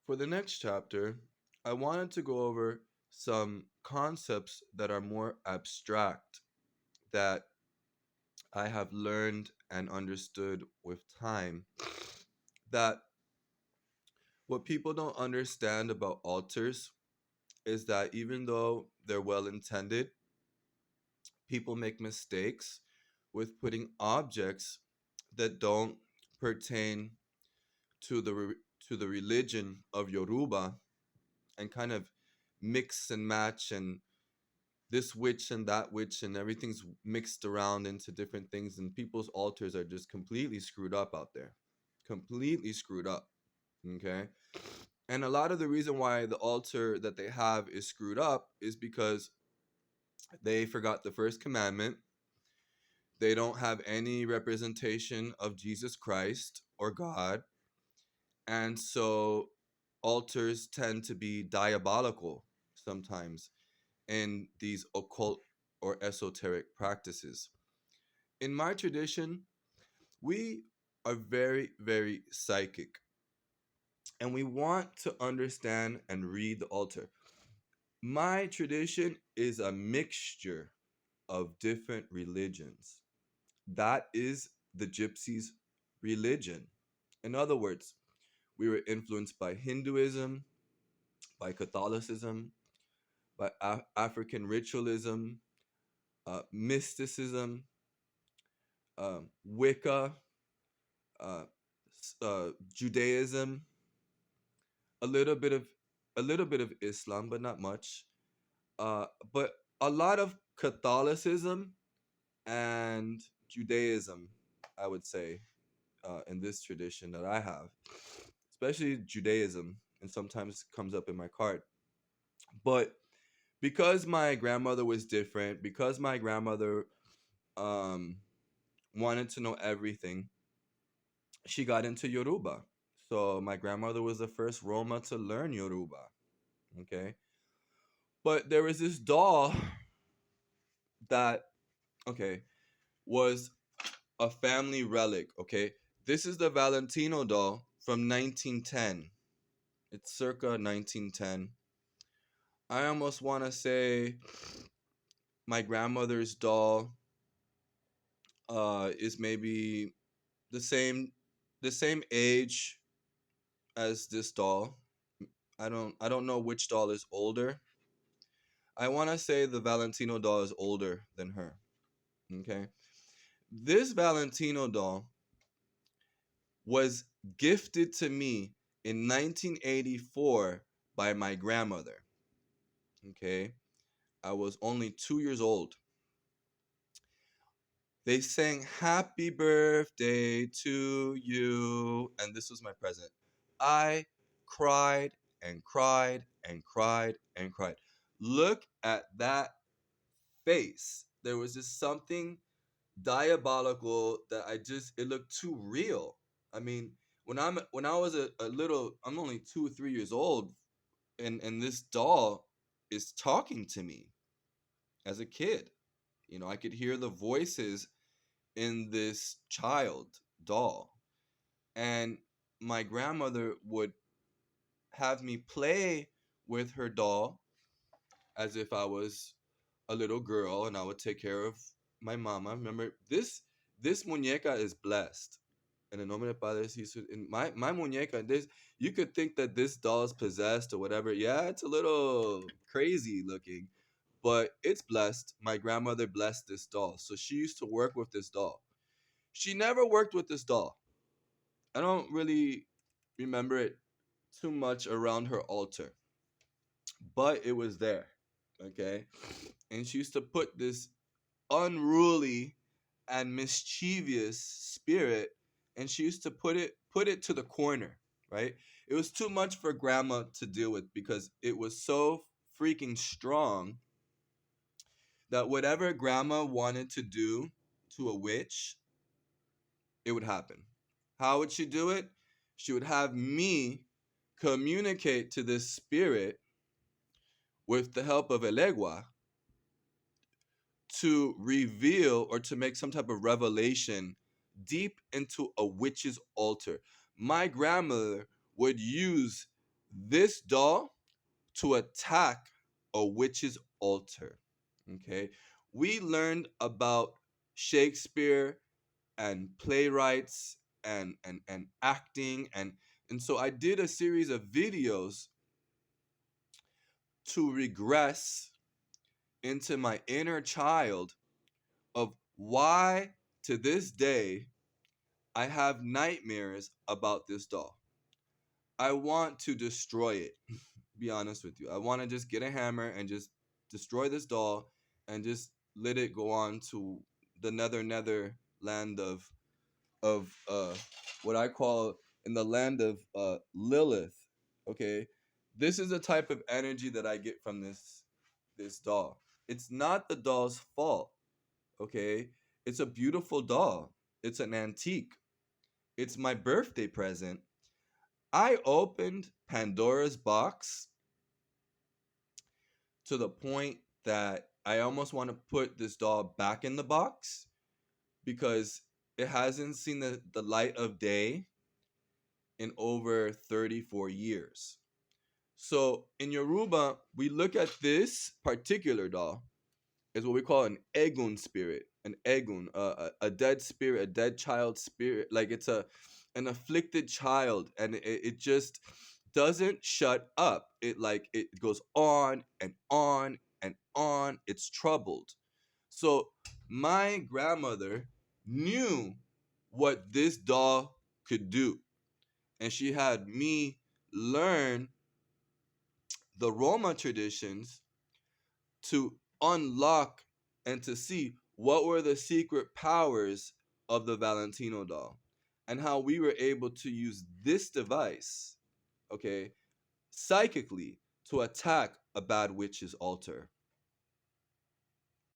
For the next chapter, I wanted to go over some concepts that are more abstract that I have learned and understood with time. That what people don't understand about altars is that even though they're well intended, people make mistakes with putting objects that don't pertain to to the religion of Yoruba and kind of mix and match and this witch and that witch and everything's mixed around into different things and people's altars are just completely screwed up out there. Completely screwed up. Okay? And a lot of the reason why the altar that they have is screwed up is because they forgot the first commandment. They don't have any representation of Jesus Christ or God. And so altars tend to be diabolical sometimes in these occult or esoteric practices. In my tradition, we are very, very psychic and we want to understand and read the altar. My tradition is a mixture of different religions. That is the gypsies' religion. In other words, we were influenced by Hinduism, by Catholicism, by African ritualism, mysticism, Wicca, uh, Judaism, a little bit of Islam, but not much. But a lot of Catholicism and Judaism, I would say, in this tradition that I have, especially Judaism, and sometimes comes up in my card. But because my grandmother was different, because my grandmother um, wanted to know everything, she got into Yoruba. So my grandmother was the first Roma to learn Yoruba. Okay. But there was this doll that, okay, was a family relic. Okay. This is the Valentino doll from 1910. It's circa 1910. I almost want to say my grandmother's doll is maybe the same age as this doll. I don't know which doll is older. I want to say the Valentino doll is older than her. Okay. This Valentino doll was gifted to me in 1984 by my grandmother. Okay. I was only 2 years old. They sang happy birthday to you. And this was my present. I cried and cried and cried and cried. Look at that face. There was just something diabolical that it looked too real. I mean, when I was a little, I'm only 2 or 3 years old, and this doll is talking to me as a kid. I could hear the voices in this child doll. And my grandmother would have me play with her doll as if I was a little girl and I would take care of my mama. Remember, this muñeca is blessed. En el nombre del Padre, in my muñeca, this you could think that this doll is possessed or whatever. Yeah, it's a little crazy looking, but it's blessed. My grandmother blessed this doll. So she used to work with this doll. She never worked with this doll. I don't really remember it too much around her altar, but it was there. Okay. And she used to put this unruly and mischievous spirit, and she used to put it to the corner, right? It was too much for grandma to deal with because it was so freaking strong that whatever grandma wanted to do to a witch, it would happen. How would she do it? She would have me communicate to this spirit with the help of Elegua to reveal or to make some type of revelation deep into a witch's altar. My grandmother would use this doll to attack a witch's altar. Okay, we learned about Shakespeare and playwrights and acting, and so I did a series of videos to regress into my inner child of why to this day I have nightmares about this doll. I want to destroy it. Be honest with you. I want to just get a hammer and just destroy this doll and just let it go on to the nether land of what I call in the land of Lilith. Okay, this is the type of energy that I get from this doll. It's not the doll's fault. Okay, it's a beautiful doll. It's an antique. It's my birthday present. I opened Pandora's box to the point that I almost want to put this doll back in the box because it hasn't seen the light of day in over 34 years. So in Yoruba, we look at this particular doll as what we call an egun spirit, an egun, a dead spirit, a dead child spirit. Like it's an afflicted child, and it just doesn't shut up. It goes on and on and on. It's troubled. So my grandmother knew what this doll could do, and she had me learn the Roma traditions to unlock and to see what were the secret powers of the Valentino doll and how we were able to use this device, okay, psychically to attack a bad witch's altar.